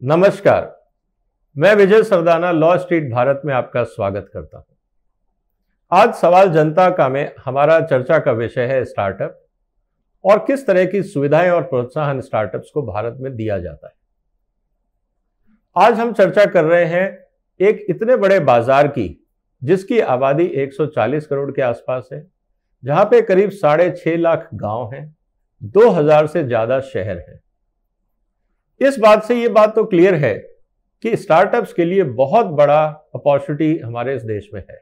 नमस्कार, मैं विजय Sardana law street Bharat में आपका स्वागत करता हूं। आज सवाल जनता का में हमारा चर्चा का विषय है स्टार्टअप और किस तरह की सुविधाएं और प्रोत्साहन स्टार्टअप्स को भारत में दिया जाता है। आज हम चर्चा कर रहे हैं एक इतने बड़े बाजार की जिसकी आबादी 140 करोड़ के आसपास है, जहां पे करीब 6.5 लाख गांव हैं, 2000 से ज्यादा शहर हैं। इस बात से ये बात तो क्लियर है कि स्टार्टअप्स के लिए बहुत बड़ा अपॉर्चुनिटी हमारे इस देश में है।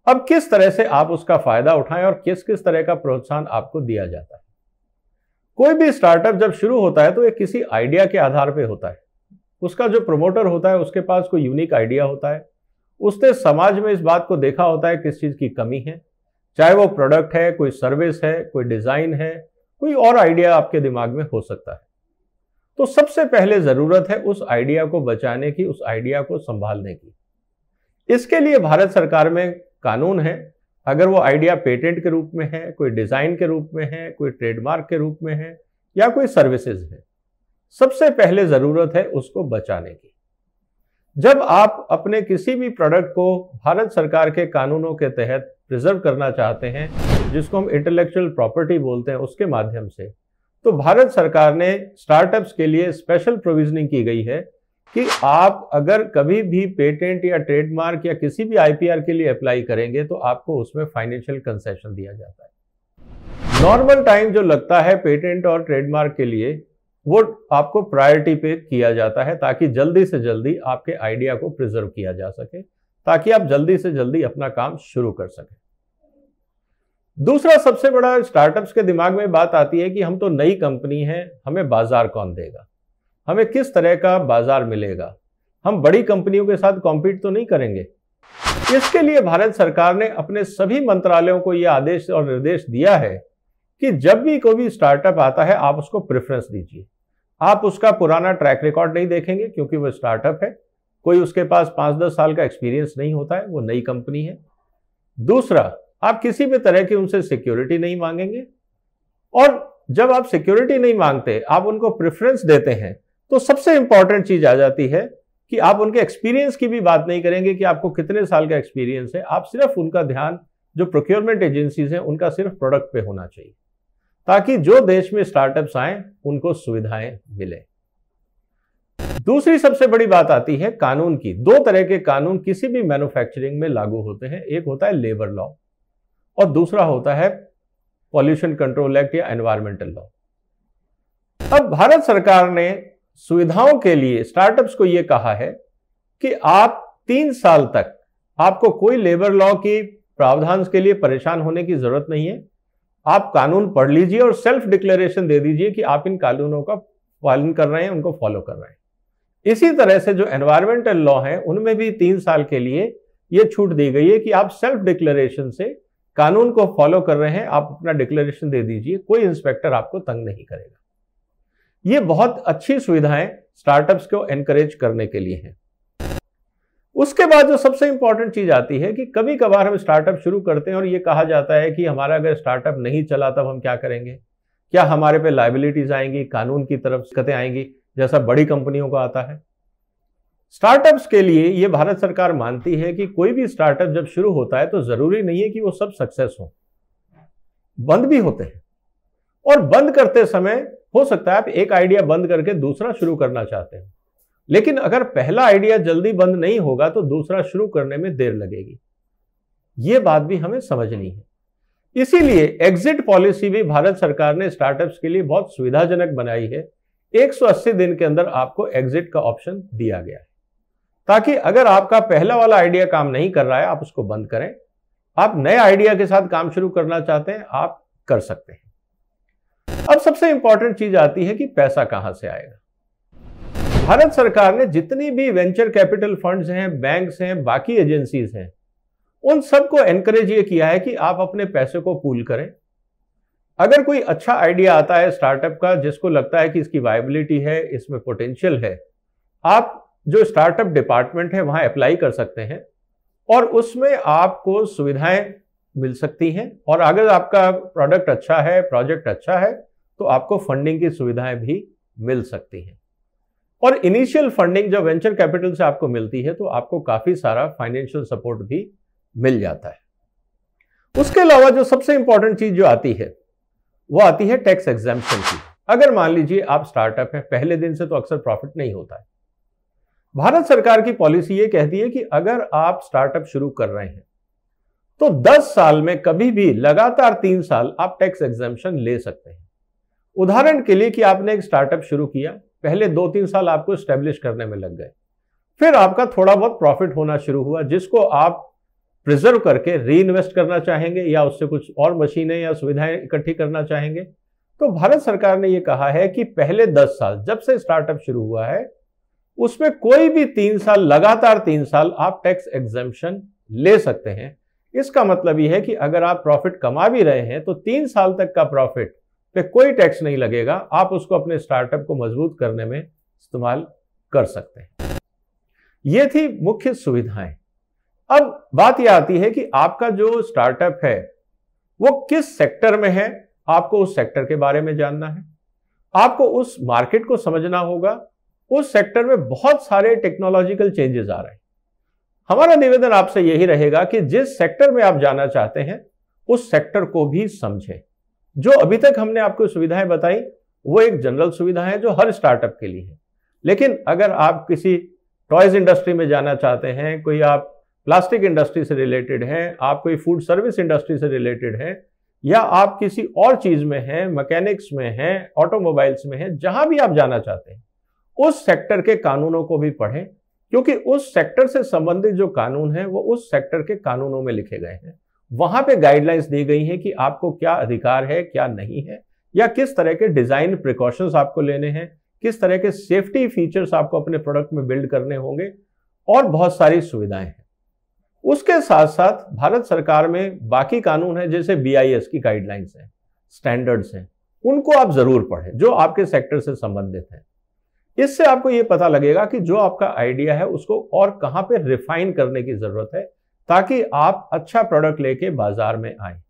अब किस तरह से आप उसका फायदा उठाएं और किस किस तरह का प्रोत्साहन आपको दिया जाता है। कोई भी स्टार्टअप जब शुरू होता है तो ये किसी आइडिया के आधार पे होता है। उसका जो प्रमोटर होता है उसके पास कोई यूनिक आइडिया होता है, उसने समाज में इस बात को देखा होता है किस चीज की कमी है, चाहे वो प्रोडक्ट है, कोई सर्विस है, कोई डिजाइन है, कोई और आइडिया आपके दिमाग में हो सकता है। तो सबसे पहले जरूरत है उस आइडिया को बचाने की, उस आइडिया को संभालने की। इसके लिए भारत सरकार में कानून है। अगर वो आइडिया पेटेंट के रूप में है, कोई डिजाइन के रूप में है, कोई ट्रेडमार्क के रूप में है या कोई सर्विसेज है, सबसे पहले जरूरत है उसको बचाने की। जब आप अपने किसी भी प्रोडक्ट को भारत सरकार के कानूनों के तहत प्रिजर्व करना चाहते हैं, जिसको हम इंटेलेक्चुअल प्रॉपर्टी बोलते हैं, उसके माध्यम से, तो भारत सरकार ने स्टार्टअप्स के लिए स्पेशल प्रोविजनिंग की गई है कि आप अगर कभी भी पेटेंट या ट्रेडमार्क या किसी भी आईपीआर के लिए अप्लाई करेंगे तो आपको उसमें फाइनेंशियल कंसेशन दिया जाता है। नॉर्मल टाइम जो लगता है पेटेंट और ट्रेडमार्क के लिए, वो आपको प्रायोरिटी पे किया जाता है ताकि जल्दी से जल्दी आपके आइडिया को प्रिजर्व किया जा सके, ताकि आप जल्दी से जल्दी अपना काम शुरू कर सकें। दूसरा सबसे बड़ा स्टार्टअप्स के दिमाग में बात आती है कि हम तो नई कंपनी हैं, हमें बाजार कौन देगा, हमें किस तरह का बाजार मिलेगा, हम बड़ी कंपनियों के साथ कॉम्पीट तो नहीं करेंगे। इसके लिए भारत सरकार ने अपने सभी मंत्रालयों को यह आदेश और निर्देश दिया है कि जब भी कोई भी स्टार्टअप आता है आप उसको प्रेफरेंस दीजिए। आप उसका पुराना ट्रैक रिकॉर्ड नहीं देखेंगे क्योंकि वो स्टार्टअप है, कोई उसके पास 5-10 साल का एक्सपीरियंस नहीं होता है, वो नई कंपनी है। दूसरा, आप किसी भी तरह की उनसे सिक्योरिटी नहीं मांगेंगे, और जब आप सिक्योरिटी नहीं मांगते, आप उनको प्रेफरेंस देते हैं, तो सबसे इंपॉर्टेंट चीज आ जाती है कि आप उनके एक्सपीरियंस की भी बात नहीं करेंगे कि आपको कितने साल का एक्सपीरियंस है। आप सिर्फ उनका ध्यान, जो प्रोक्योरमेंट एजेंसीज हैं, उनका सिर्फ प्रोडक्ट पे होना चाहिए, ताकि जो देश में स्टार्टअप्स आए उनको सुविधाएं मिले। दूसरी सबसे बड़ी बात आती है कानून की। 2 तरह के कानून किसी भी मैन्युफैक्चरिंग में लागू होते हैं। एक होता है लेबर लॉ और दूसरा होता है पॉल्यूशन कंट्रोल एक्ट या एनवायरमेंटल लॉ। अब भारत सरकार ने सुविधाओं के लिए स्टार्टअप्स को यह कहा है कि आप 3 साल तक आपको कोई लेबर लॉ की प्रावधान के लिए परेशान होने की जरूरत नहीं है। आप कानून पढ़ लीजिए और सेल्फ डिक्लेरेशन दे दीजिए कि आप इन कानूनों का पालन कर रहे हैं, उनको फॉलो कर रहे हैं। इसी तरह से जो एनवायरमेंटल लॉ है उनमें भी 3 साल के लिए यह छूट दी गई है कि आप सेल्फ डिक्लेरेशन से कानून को फॉलो कर रहे हैं, आप अपना डिक्लेरेशन दे दीजिए, कोई इंस्पेक्टर आपको तंग नहीं करेगा। ये बहुत अच्छी सुविधाएं स्टार्टअप्स को एनकरेज करने के लिए हैं। उसके बाद जो सबसे इंपॉर्टेंट चीज आती है कि कभी कभार हम स्टार्टअप शुरू करते हैं और ये कहा जाता है कि हमारा अगर स्टार्टअप नहीं चला तब हम क्या करेंगे, क्या हमारे पे लायबिलिटीज आएंगी, कानून की तरफ दिक्कतें आएंगी, जैसा बड़ी कंपनियों का आता है। स्टार्टअप्स के लिए ये भारत सरकार मानती है कि कोई भी स्टार्टअप जब शुरू होता है तो जरूरी नहीं है कि वो सब सक्सेस हो, बंद भी होते हैं। और बंद करते समय हो सकता है आप एक आइडिया बंद करके दूसरा शुरू करना चाहते हैं, लेकिन अगर पहला आइडिया जल्दी बंद नहीं होगा तो दूसरा शुरू करने में देर लगेगी। यह बात भी हमें समझनी है। इसीलिए एग्जिट पॉलिसी भी भारत सरकार ने स्टार्टअप्स के लिए बहुत सुविधाजनक बनाई है। 180 दिन के अंदर आपको एग्जिट का ऑप्शन दिया गया है, ताकि अगर आपका पहला वाला आइडिया काम नहीं कर रहा है आप उसको बंद करें, आप नए आइडिया के साथ काम शुरू करना चाहते हैं, आप कर सकते हैं। अब सबसे इंपॉर्टेंट चीज आती है कि पैसा कहां से आएगा। भारत सरकार ने जितनी भी वेंचर कैपिटल फंड्स हैं, बैंक्स हैं, बाकी एजेंसीज हैं, उन सबको एनकरेज ये किया है कि आप अपने पैसे को पूल करें। अगर कोई अच्छा आइडिया आता है स्टार्टअप का, जिसको लगता है कि इसकी वायबिलिटी है, इसमें पोटेंशियल है, आप जो स्टार्टअप डिपार्टमेंट है वहां अप्लाई कर सकते हैं और उसमें आपको सुविधाएं मिल सकती हैं। और अगर आपका प्रोडक्ट अच्छा है, प्रोजेक्ट अच्छा है, तो आपको फंडिंग की सुविधाएं भी मिल सकती हैं। और इनिशियल फंडिंग जब वेंचर कैपिटल से आपको मिलती है तो आपको काफी सारा फाइनेंशियल सपोर्ट भी मिल जाता है। उसके अलावा जो सबसे इंपॉर्टेंट चीज जो आती है वो आती है टैक्स एग्जेम्पशन की। अगर मान लीजिए आप स्टार्टअप है, पहले दिन से तो अक्सर प्रॉफिट नहीं होता है। भारत सरकार की पॉलिसी ये कहती है कि अगर आप स्टार्टअप शुरू कर रहे हैं तो 10 साल में कभी भी लगातार 3 साल आप टैक्स एग्जेम्पशन ले सकते हैं। उदाहरण के लिए कि आपने एक स्टार्टअप शुरू किया, पहले 2-3 साल आपको स्टैब्लिश करने में लग गए, फिर आपका थोड़ा बहुत प्रॉफिट होना शुरू हुआ जिसको आप प्रिजर्व करके री इन्वेस्ट करना चाहेंगे या उससे कुछ और मशीनें या सुविधाएं इकट्ठी करना चाहेंगे। तो भारत सरकार ने यह कहा है कि पहले 10 साल जब से स्टार्टअप शुरू हुआ है उसमें कोई भी 3 साल, लगातार 3 साल आप टैक्स एग्जेम्पशन ले सकते हैं। इसका मतलब यह है कि अगर आप प्रॉफिट कमा भी रहे हैं तो 3 साल तक का प्रॉफिट पे कोई टैक्स नहीं लगेगा, आप उसको अपने स्टार्टअप को मजबूत करने में इस्तेमाल कर सकते हैं। ये थी मुख्य सुविधाएं। अब बात यह आती है कि आपका जो स्टार्टअप है वो किस सेक्टर में है, आपको उस सेक्टर के बारे में जानना है, आपको उस मार्केट को समझना होगा। उस सेक्टर में बहुत सारे टेक्नोलॉजिकल चेंजेस आ रहे हैं। हमारा निवेदन आपसे यही रहेगा कि जिस सेक्टर में आप जाना चाहते हैं उस सेक्टर को भी समझें। जो अभी तक हमने आपको सुविधाएं बताई वो एक जनरल सुविधा है जो हर स्टार्टअप के लिए है, लेकिन अगर आप किसी टॉयज इंडस्ट्री में जाना चाहते हैं, कोई आप प्लास्टिक इंडस्ट्री से रिलेटेड हैं, आप कोई फूड सर्विस इंडस्ट्री से रिलेटेड हैं, या आप किसी और चीज में हैं, मैकेनिक्स में हैं, ऑटोमोबाइल्स में हैं, जहां भी आप जाना चाहते हैं उस सेक्टर के कानूनों को भी पढ़ें, क्योंकि उस सेक्टर से संबंधित जो कानून है वो उस सेक्टर के कानूनों में लिखे गए हैं। वहां पे गाइडलाइंस दी गई हैं कि आपको क्या अधिकार है, क्या नहीं है, या किस तरह के डिजाइन प्रिकॉशंस आपको लेने हैं, किस तरह के सेफ्टी फीचर्स आपको अपने प्रोडक्ट में बिल्ड करने होंगे, और बहुत सारी सुविधाएं हैं। उसके साथ साथ भारत सरकार में बाकी कानून है, जैसे BIS की गाइडलाइंस हैं, स्टैंडर्ड्स हैं, उनको आप जरूर पढ़ें जो आपके सेक्टर से संबंधित है। इससे आपको यह पता लगेगा कि जो आपका आइडिया है उसको और कहां पे रिफाइन करने की जरूरत है ताकि आप अच्छा प्रोडक्ट लेके बाजार में आए।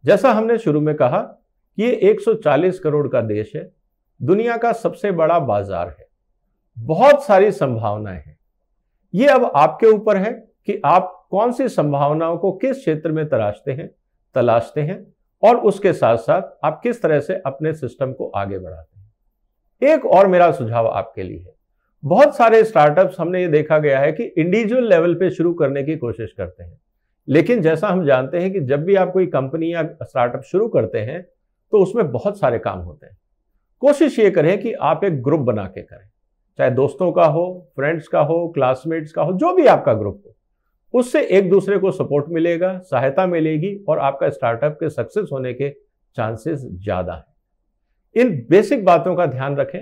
जैसा हमने शुरू में कहा कि ये 140 करोड़ का देश है, दुनिया का सबसे बड़ा बाजार है, बहुत सारी संभावनाएं हैं। ये अब आपके ऊपर है कि आप कौन सी संभावनाओं को किस क्षेत्र में तलाशते हैं और उसके साथ साथ आप किस तरह से अपने सिस्टम को आगे बढ़ाते हैं। एक और मेरा सुझाव आपके लिए है, बहुत सारे स्टार्टअप्स हमने ये देखा गया है कि इंडिविजुअल लेवल पे शुरू करने की कोशिश करते हैं, लेकिन जैसा हम जानते हैं कि जब भी आप कोई कंपनी या स्टार्टअप शुरू करते हैं तो उसमें बहुत सारे काम होते हैं। कोशिश ये करें कि आप एक ग्रुप बना के करें, चाहे दोस्तों का हो, फ्रेंड्स का हो, क्लासमेट्स का हो, जो भी आपका ग्रुप हो, उससे एक दूसरे को सपोर्ट मिलेगा, सहायता मिलेगी और आपका स्टार्टअप के सक्सेस होने के चांसेस ज्यादा है। इन बेसिक बातों का ध्यान रखें।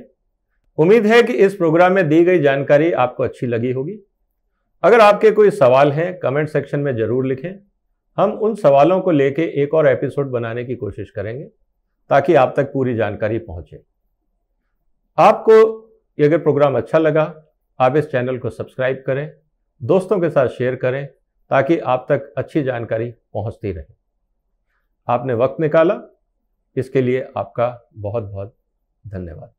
उम्मीद है कि इस प्रोग्राम में दी गई जानकारी आपको अच्छी लगी होगी। अगर आपके कोई सवाल हैं कमेंट सेक्शन में जरूर लिखें, हम उन सवालों को लेके एक और एपिसोड बनाने की कोशिश करेंगे ताकि आप तक पूरी जानकारी पहुंचे। आपको अगर प्रोग्राम अच्छा लगा आप इस चैनल को सब्सक्राइब करें, दोस्तों के साथ शेयर करें ताकि आप तक अच्छी जानकारी पहुंचती रहे। आपने वक्त निकाला, इसके लिए आपका बहुत बहुत धन्यवाद।